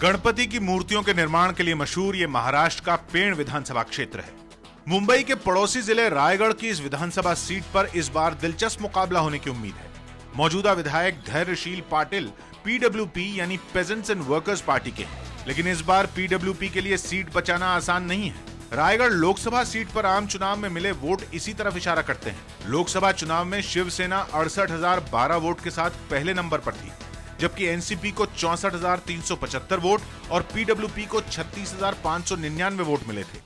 गणपति की मूर्तियों के निर्माण के लिए मशहूर ये महाराष्ट्र का पेण विधानसभा क्षेत्र है। मुंबई के पड़ोसी जिले रायगढ़ की इस विधानसभा सीट पर इस बार दिलचस्प मुकाबला होने की उम्मीद है। मौजूदा विधायक धैर्यशील पाटिल पीडब्ल्यूपी यानी पेजेंट्स एंड वर्कर्स पार्टी के हैं, लेकिन इस बार पीडब्ल्यूपी के लिए सीट बचाना आसान नहीं है। रायगढ़ लोकसभा सीट पर आम चुनाव में मिले वोट इसी तरफ इशारा करते हैं। लोकसभा चुनाव में शिवसेना 68,012 वोट के साथ पहले नंबर पर थी, जबकि एनसीपी को 64,375 वोट और पीडब्ल्यूपी को 36,599 वोट मिले थे।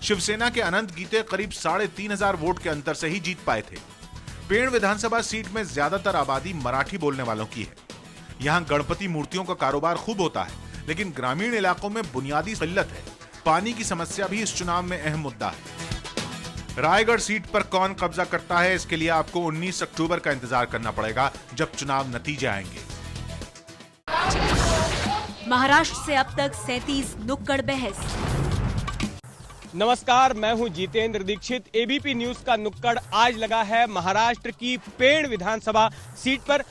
शिवसेना के अनंत गीते करीब 3,500 वोट के अंतर से ही जीत पाए थे। पेण विधानसभा सीट में ज्यादातर आबादी मराठी बोलने वालों की है। यहाँ गणपति मूर्तियों का कारोबार खूब होता है, लेकिन ग्रामीण इलाकों में बुनियादी किल्लत है। पानी की समस्या भी इस चुनाव में अहम मुद्दा है। रायगढ़ सीट पर कौन कब्जा करता है, इसके लिए आपको 19 अक्टूबर का इंतजार करना पड़ेगा, जब चुनाव नतीजे आएंगे। महाराष्ट्र से अब तक 37 नुक्कड़ बहस। नमस्कार, मैं हूं जितेंद्र दीक्षित। एबीपी न्यूज का नुक्कड़ आज लगा है महाराष्ट्र की पेण विधानसभा सीट पर।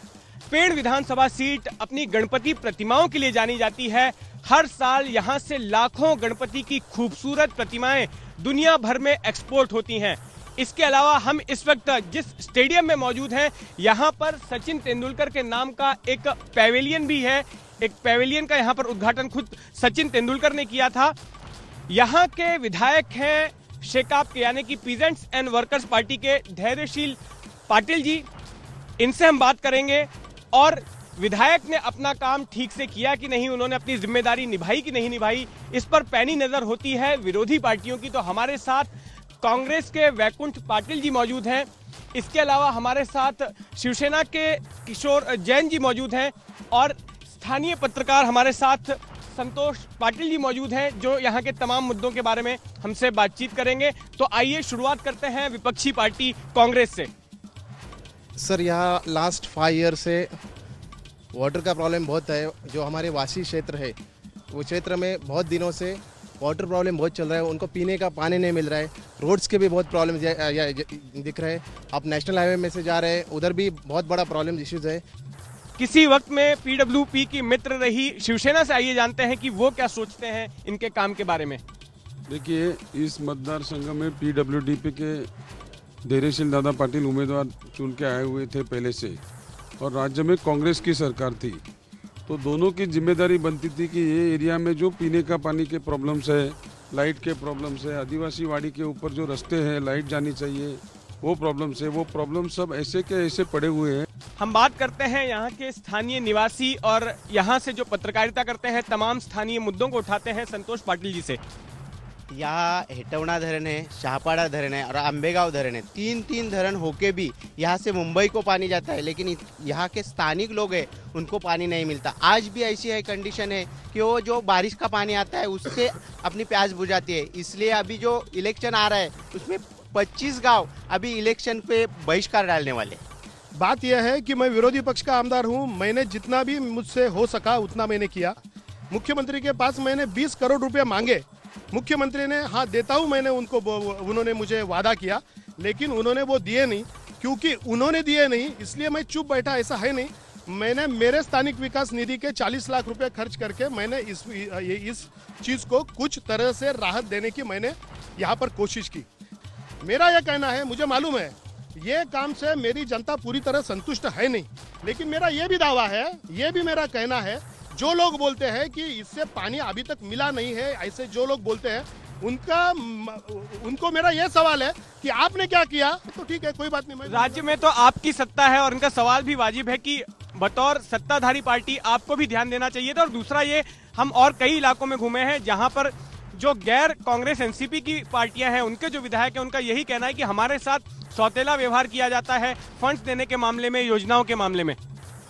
पेण विधानसभा सीट अपनी गणपति प्रतिमाओं के लिए जानी जाती है। हर साल यहां से लाखों गणपति की खूबसूरत प्रतिमाएं दुनिया भर में एक्सपोर्ट होती हैं। इसके अलावा हम इस वक्त जिस स्टेडियम में मौजूद हैं, यहां पर सचिन तेंदुलकर के नाम का एक पैवेलियन भी है। एक पैवेलियन का यहां पर उद्घाटन खुद सचिन तेंदुलकर ने किया था। यहां के विधायक हैं शेकाप के यानी कि पीजेंट्स एंड वर्कर्स पार्टी के धैर्यशील पाटिल जी। इनसे हम बात करेंगे और विधायक ने अपना काम ठीक से किया कि नहीं, उन्होंने अपनी जिम्मेदारी निभाई कि नहीं निभाई, इस पर पैनी नजर होती है विरोधी पार्टियों की। तो हमारे साथ कांग्रेस के वैकुंठ पाटिल जी मौजूद हैं। इसके अलावा हमारे साथ शिवसेना के किशोर जैन जी मौजूद हैं और स्थानीय पत्रकार हमारे साथ संतोष पाटिल जी मौजूद हैं, जो यहाँ के तमाम मुद्दों के बारे में हमसे बातचीत करेंगे। तो आइए शुरुआत करते हैं विपक्षी पार्टी कांग्रेस से। सर, यहाँ लास्ट 5 ईयर से वाटर का प्रॉब्लम बहुत है। जो हमारे वासी क्षेत्र है, वो क्षेत्र में बहुत दिनों से वाटर प्रॉब्लम बहुत चल रहा है। उनको पीने का पानी नहीं मिल रहा है। रोड्स के भी बहुत प्रॉब्लम दिख रहे हैं। आप नेशनल हाईवे में से जा रहे हैं, उधर भी बहुत बड़ा प्रॉब्लम इश्यूज है। किसी वक्त में पीडब्ल्यूपी की मित्र रही शिवसेना से आइए जानते हैं कि वो क्या सोचते हैं इनके काम के बारे में। देखिए, इस मतदार संघ में पीडब्ल्यूडी के धैर्यशील दादा पाटिल उम्मीदवार चुन के आए हुए थे पहले से, और राज्य में कांग्रेस की सरकार थी, तो दोनों की जिम्मेदारी बनती थी कि ये एरिया में जो पीने का पानी के प्रॉब्लम्स है, लाइट के प्रॉब्लम्स है, आदिवासी वाड़ी के ऊपर जो रास्ते हैं लाइट जानी चाहिए, वो प्रॉब्लम्स है, वो प्रॉब्लम सब ऐसे के ऐसे पड़े हुए हैं। हम बात करते हैं यहाँ के स्थानीय निवासी और यहाँ से जो पत्रकारिता करते हैं, तमाम स्थानीय मुद्दों को उठाते हैं संतोष पाटिल जी से। यहाँ हेटवना धरण है, शाहपाड़ा धरण है और आंबेगांव धरण है। 3 धरण होके भी यहाँ से मुंबई को पानी जाता है, लेकिन यहाँ के स्थानिक लोग हैं उनको पानी नहीं मिलता। आज भी ऐसी है कंडीशन है कि वो जो बारिश का पानी आता है उससे अपनी प्यास बुझाती है। इसलिए अभी जो इलेक्शन आ रहा है उसमें 25 गांव अभी इलेक्शन पे बहिष्कार डालने वाले। बात यह है कि मैं विरोधी पक्ष का आमदार हूं। मैंने जितना भी मुझसे हो सका उतना मैंने किया। मुख्यमंत्री के पास मैंने 20 करोड़ रुपए मांगे। मुख्यमंत्री ने हाँ देता हूं, मैंने उन्होंने मुझे वादा किया, लेकिन उन्होंने वो दिए नहीं। क्योंकि उन्होंने दिए नहीं इसलिए मैं चुप बैठा, ऐसा है नहीं। मैंने मेरे स्थानिक विकास निधि के 40 लाख रुपए खर्च करके मैंने इस चीज को कुछ तरह से राहत देने की मैंने यहाँ पर कोशिश की। मेरा यह कहना है, मुझे मालूम है ये काम से मेरी जनता पूरी तरह संतुष्ट है नहीं, लेकिन मेरा ये भी दावा है, ये भी मेरा कहना है, जो लोग बोलते हैं कि इससे पानी अभी तक मिला नहीं है, ऐसे जो लोग बोलते हैं उनको मेरा यह सवाल है कि आपने क्या किया। तो ठीक है, कोई बात नहीं। राज्य में तो आपकी सत्ता है और इनका सवाल भी वाजिब है कि बतौर सत्ताधारी पार्टी आपको भी ध्यान देना चाहिए था। और दूसरा ये, हम और कई इलाकों में घूमे हैं जहां पर जो गैर कांग्रेस एनसीपी की पार्टियां हैं, उनके जो विधायक हैं, उनका यही कहना है कि हमारे साथ सौतेला व्यवहार किया जाता है फंड्स देने के मामले में, योजनाओं के मामले में।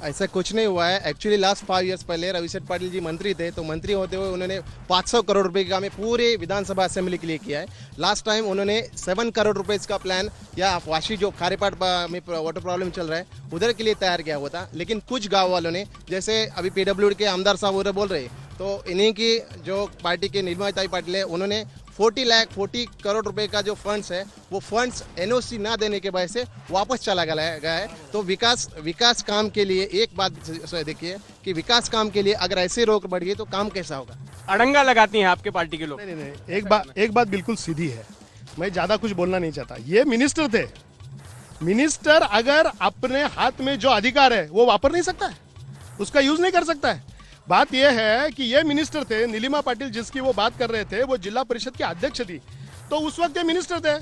ऐसा कुछ नहीं हुआ है। एक्चुअली लास्ट 5 ईयर्स पहले रविशेठ पाटिल जी मंत्री थे, तो मंत्री होते हुए उन्होंने 500 करोड़ रुपए का काम पूरे विधानसभा असेंबली के लिए किया है। लास्ट टाइम उन्होंने 7 करोड़ रुपए का प्लान या वाशी जो खारेपाट में वाटर प्रॉब्लम चल रहा है उधर के लिए तैयार किया हुआ था। लेकिन कुछ गाँव वालों ने, जैसे अभी पीडब्ल्यूडी के आमदार साहब उधर बोल रहे, तो इन्हीं की जो पार्टी के निर्मलताई पाटिल है, उन्होंने 40 करोड़ रुपए का जो फंड्स है वो फंड्स एनओसी ना देने के वजह से वापस चला गया है। तो विकास काम के लिए एक बात देखिए कि विकास काम के लिए अगर ऐसे रोक बढ़ गई तो काम कैसा होगा। अड़ंगा लगाती हैं आपके पार्टी के लोग। नहीं, एक बात बिल्कुल सीधी है, मैं ज्यादा कुछ बोलना नहीं चाहता। ये मिनिस्टर थे, मिनिस्टर अगर अपने हाथ में जो अधिकार है वो वापर नहीं सकता है, उसका यूज नहीं कर सकता है। बात यह है कि ये मिनिस्टर थे, नीलिमा पाटिल जिसकी वो बात कर रहे थे, वो जिला परिषद के अध्यक्ष थी, तो उस वक्त ये मिनिस्टर थे।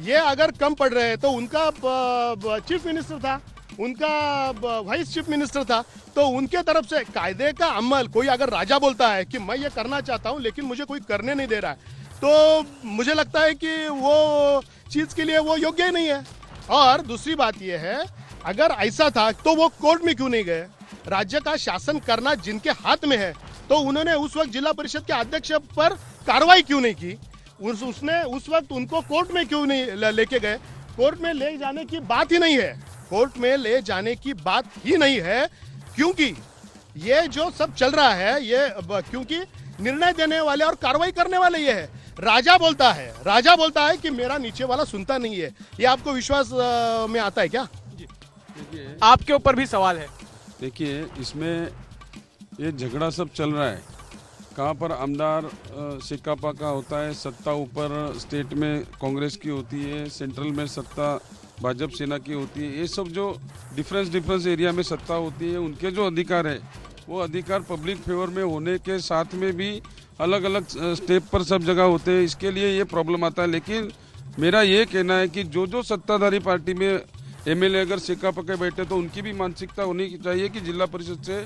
ये अगर कम पड़ रहे तो उनका चीफ मिनिस्टर था, उनका वाइस चीफ मिनिस्टर था, तो उनके तरफ से कायदे का अमल, कोई अगर राजा बोलता है कि मैं ये करना चाहता हूं लेकिन मुझे कोई करने नहीं दे रहा है, तो मुझे लगता है कि वो चीज के लिए वो योग्य ही नहीं है। और दूसरी बात यह है, अगर ऐसा था तो वो कोर्ट में क्यों नहीं गए? राज्य का शासन करना जिनके हाथ में है, तो उन्होंने उस वक्त जिला परिषद के अध्यक्ष पर कार्रवाई क्यों नहीं की? उसने उस वक्त उनको कोर्ट में क्यों नहीं लेके गए? कोर्ट में ले जाने की बात ही नहीं है, कोर्ट में ले जाने की बात ही नहीं है, क्योंकि ये जो सब चल रहा है, ये क्योंकि निर्णय देने वाले और कार्रवाई करने वाले ये है। राजा बोलता है कि मेरा नीचे वाला सुनता नहीं है। ये आपको विश्वास में आता है क्या? आपके ऊपर भी सवाल है। देखिए, इसमें ये झगड़ा सब चल रहा है, कहाँ पर आमदार सिकापा का होता है, सत्ता ऊपर स्टेट में कांग्रेस की होती है, सेंट्रल में सत्ता भाजपा सेना की होती है। ये सब जो डिफरेंस एरिया में सत्ता होती है, उनके जो अधिकार है वो अधिकार पब्लिक फेवर में होने के साथ में भी अलग अलग स्टेप पर सब जगह होते हैं। इसके लिए ये प्रॉब्लम आता है। लेकिन मेरा ये कहना है कि जो सत्ताधारी पार्टी में एमएलए अगर सिक्का पके बैठे तो उनकी भी मानसिकता होनी चाहिए कि जिला परिषद से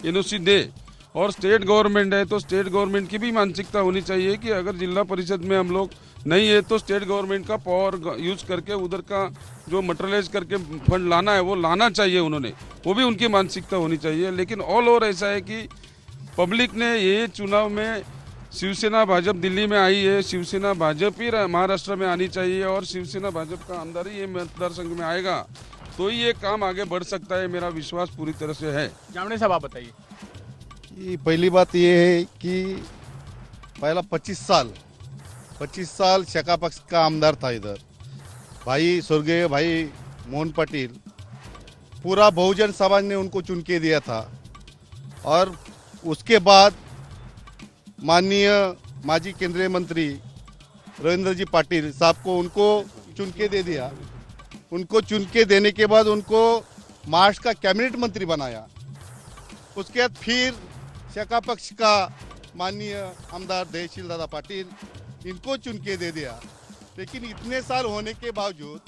एनओसी दे, और स्टेट गवर्नमेंट है तो स्टेट गवर्नमेंट की भी मानसिकता होनी चाहिए कि अगर जिला परिषद में हम लोग नहीं है तो स्टेट गवर्नमेंट का पावर यूज करके उधर का जो मटेरियलाइज करके फंड लाना है वो लाना चाहिए उन्होंने, वो भी उनकी मानसिकता होनी चाहिए। लेकिन ऑल ओवर ऐसा है कि पब्लिक ने ये चुनाव में शिवसेना भाजपा दिल्ली में आई है, शिवसेना भाजपा ही महाराष्ट्र में आनी चाहिए, और शिवसेना भाजपा का आमदार ही ये मतदार संघ में आएगा तो ही ये काम आगे बढ़ सकता है। मेरा विश्वास पूरी तरह से है। जामने साहब, आप बताइए। पहली बात ये है कि पहला 25 साल शका पक्ष का आमदार था इधर, भाई स्वर्गीय भाई मोहन पाटिल, पूरा बहुजन समाज ने उनको चुन के दिया था, और उसके बाद माननीय माजी केंद्रीय मंत्री रविंद्र जी पाटिल साहब को उनको चुन के दे दिया। उनको चुन के देने के बाद उनको महाराष्ट्र का कैबिनेट मंत्री बनाया। उसके बाद फिर शका पक्ष का माननीय आमदार दयाशील दादा पाटिल, इनको चुन के दे दिया। लेकिन इतने साल होने के बावजूद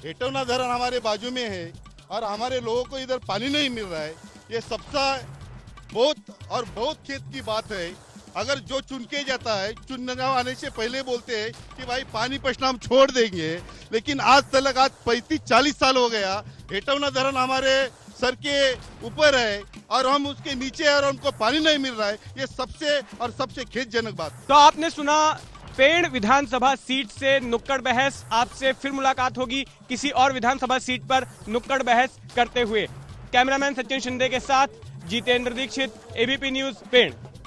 हेटौना धरण हमारे बाजू में है और हमारे लोगों को इधर पानी नहीं मिल रहा है। ये सबसे बहुत खेत की बात है। अगर जो चुन के जाता है, चुनने आने से पहले बोलते हैं कि भाई पानी पछना हम छोड़ देंगे, लेकिन आज 35-40 साल हो गया, हेटौना धरण हमारे सर के ऊपर है और हम उसके नीचे हैं और हमको पानी नहीं मिल रहा है। ये सबसे खेदजनक बात। तो आपने सुना, पेड़ विधानसभा सीट से नुक्कड़ बहस। आपसे फिर मुलाकात होगी किसी और विधानसभा सीट पर नुक्कड़ बहस करते हुए। कैमरामैन सचिन शिंदे के साथ जितेंद्र दीक्षित, एबीपी न्यूज, पेड़।